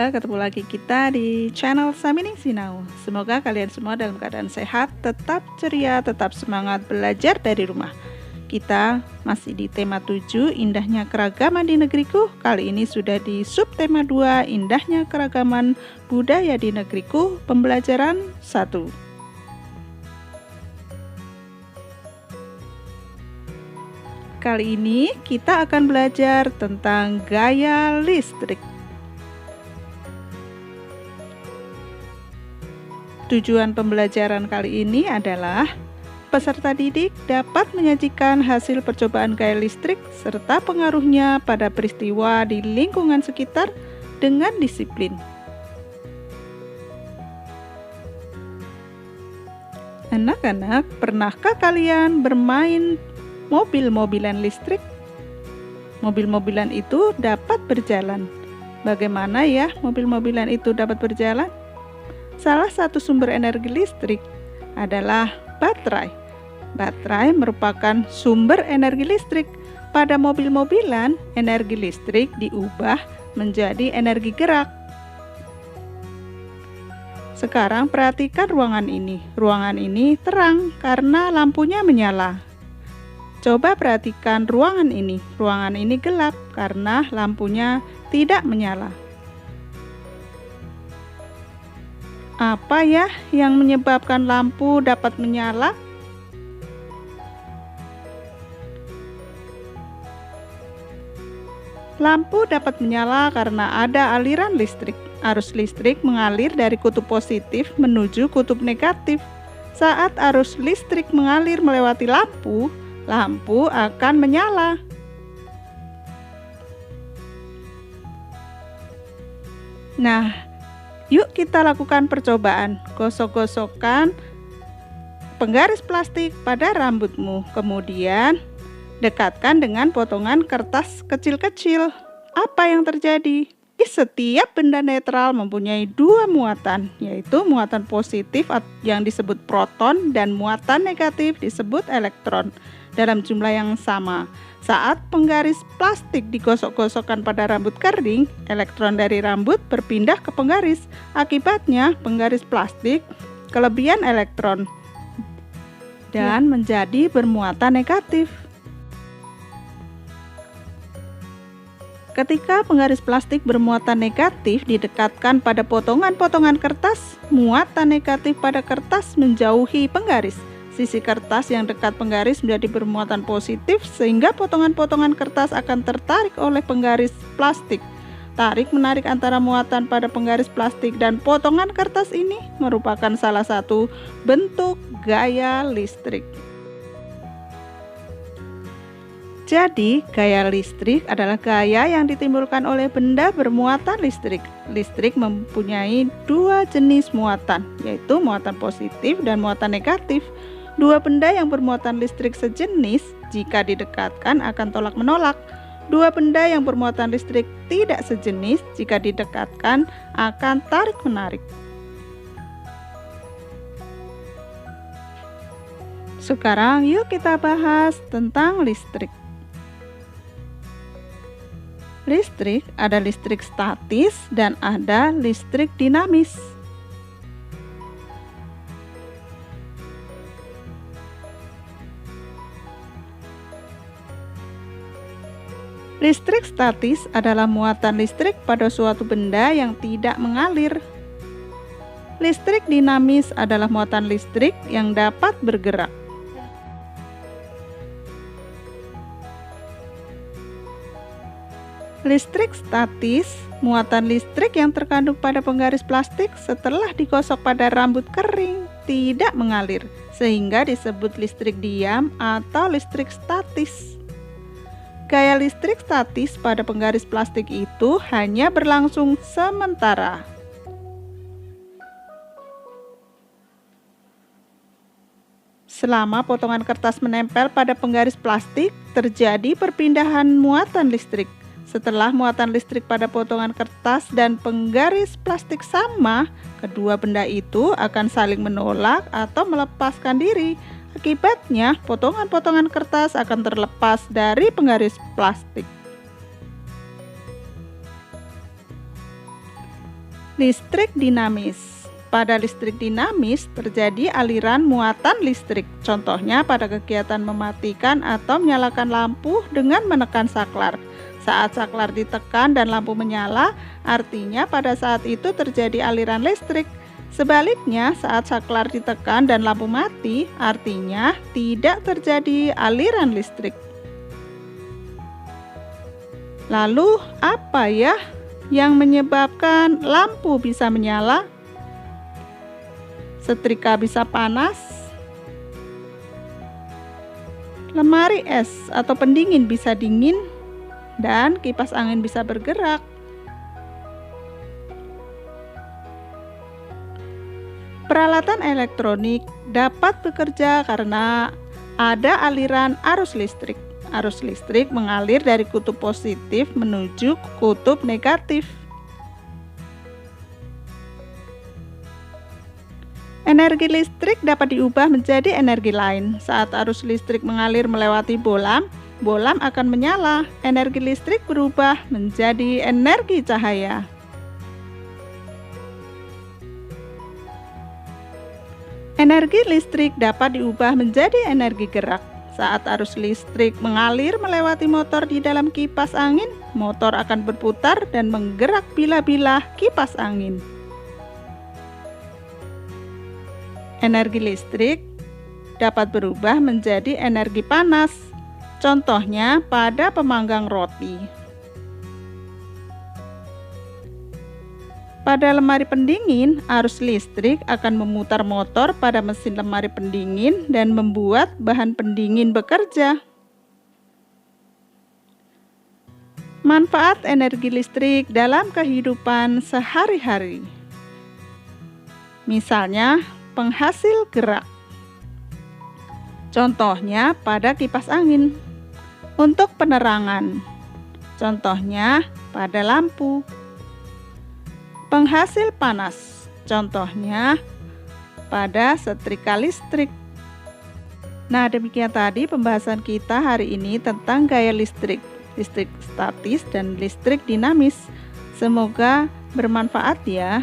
saudara, ketemu lagi kita di channel Samining Sinau. Semoga kalian semua dalam keadaan sehat, tetap ceria, tetap semangat belajar dari rumah. Kita masih di tema 7, indahnya keragaman di negeriku. Kali ini sudah di subtema 2, indahnya keragaman budaya di negeriku, pembelajaran 1. Kali ini kita akan belajar tentang gaya listrik. Tujuan pembelajaran kali ini adalah peserta didik dapat menyajikan hasil percobaan gaya listrik serta pengaruhnya pada peristiwa di lingkungan sekitar dengan disiplin. Anak-anak, pernahkah kalian bermain mobil-mobilan listrik? Mobil-mobilan itu dapat berjalan. Bagaimana ya mobil-mobilan itu dapat berjalan? Salah satu sumber energi listrik adalah baterai. Baterai merupakan sumber energi listrik. Pada mobil-mobilan, energi listrik diubah menjadi energi gerak. Sekarang perhatikan ruangan ini. Ruangan ini terang karena lampunya menyala. Coba perhatikan ruangan ini. Ruangan ini gelap karena lampunya tidak menyala. Apa ya yang menyebabkan lampu dapat menyala? Lampu dapat menyala karena ada aliran listrik. Arus listrik mengalir dari kutub positif menuju kutub negatif. Saat arus listrik mengalir melewati lampu, lampu akan menyala. Nah, yuk kita lakukan percobaan. Gosok-gosokkan penggaris plastik pada rambutmu. Kemudian dekatkan dengan potongan kertas kecil-kecil. Apa yang terjadi? Setiap benda netral mempunyai dua muatan, yaitu muatan positif yang disebut proton dan muatan negatif disebut elektron dalam jumlah yang sama. Saat penggaris plastik digosok-gosokkan pada rambut kering, elektron dari rambut berpindah ke penggaris. Akibatnya, penggaris plastik kelebihan elektron dan menjadi bermuatan negatif. Ketika penggaris plastik bermuatan negatif didekatkan pada potongan-potongan kertas, muatan negatif pada kertas menjauhi penggaris. Sisi kertas yang dekat penggaris menjadi bermuatan positif sehingga potongan-potongan kertas akan tertarik oleh penggaris plastik. Tarik-menarik antara muatan pada penggaris plastik dan potongan kertas ini merupakan salah satu bentuk gaya listrik. Jadi, gaya listrik adalah gaya yang ditimbulkan oleh benda bermuatan listrik. Listrik mempunyai dua jenis muatan, yaitu muatan positif dan muatan negatif. Dua benda yang bermuatan listrik sejenis jika didekatkan akan tolak-menolak. Dua benda yang bermuatan listrik tidak sejenis jika didekatkan akan tarik-menarik. Sekarang yuk kita bahas tentang listrik. Listrik ada listrik statis dan ada listrik dinamis. Listrik statis adalah muatan listrik pada suatu benda yang tidak mengalir. Listrik dinamis adalah muatan listrik yang dapat bergerak. Listrik statis, muatan listrik yang terkandung pada penggaris plastik setelah digosok pada rambut kering, tidak mengalir, sehingga disebut listrik diam atau listrik statis. Gaya listrik statis pada penggaris plastik itu hanya berlangsung sementara. Selama potongan kertas menempel pada penggaris plastik, terjadi perpindahan muatan listrik. Setelah muatan listrik pada potongan kertas dan penggaris plastik sama, kedua benda itu akan saling menolak atau melepaskan diri. Akibatnya, potongan-potongan kertas akan terlepas dari penggaris plastik. Listrik dinamis. Pada listrik dinamis terjadi aliran muatan listrik. Contohnya pada kegiatan mematikan atau menyalakan lampu dengan menekan saklar. Saat saklar ditekan dan lampu menyala, artinya pada saat itu terjadi aliran listrik. Sebaliknya, saat saklar ditekan dan lampu mati, artinya tidak terjadi aliran listrik. Lalu, apa ya yang menyebabkan lampu bisa menyala? Setrika bisa panas, lemari es atau pendingin bisa dingin, dan kipas angin bisa bergerak. Peralatan elektronik dapat bekerja karena ada aliran arus listrik. Arus listrik mengalir dari kutub positif menuju kutub negatif. Energi listrik dapat diubah menjadi energi lain. Saat arus listrik mengalir melewati bohlam, bohlam akan menyala. Energi listrik berubah menjadi energi cahaya. Energi listrik dapat diubah menjadi energi gerak. Saat arus listrik mengalir melewati motor di dalam kipas angin, motor akan berputar dan menggerak bilah-bilah kipas angin. Energi listrik dapat berubah menjadi energi panas. Contohnya pada pemanggang roti. Pada lemari pendingin, arus listrik akan memutar motor pada mesin lemari pendingin dan membuat bahan pendingin bekerja. Manfaat energi listrik dalam kehidupan sehari-hari. Misalnya, penghasil gerak. Contohnya pada kipas angin. Untuk penerangan. Contohnya pada lampu. Penghasil panas. Contohnya pada setrika listrik. Nah, demikian tadi pembahasan kita hari ini tentang gaya listrik, listrik statis dan listrik dinamis. Semoga bermanfaat ya.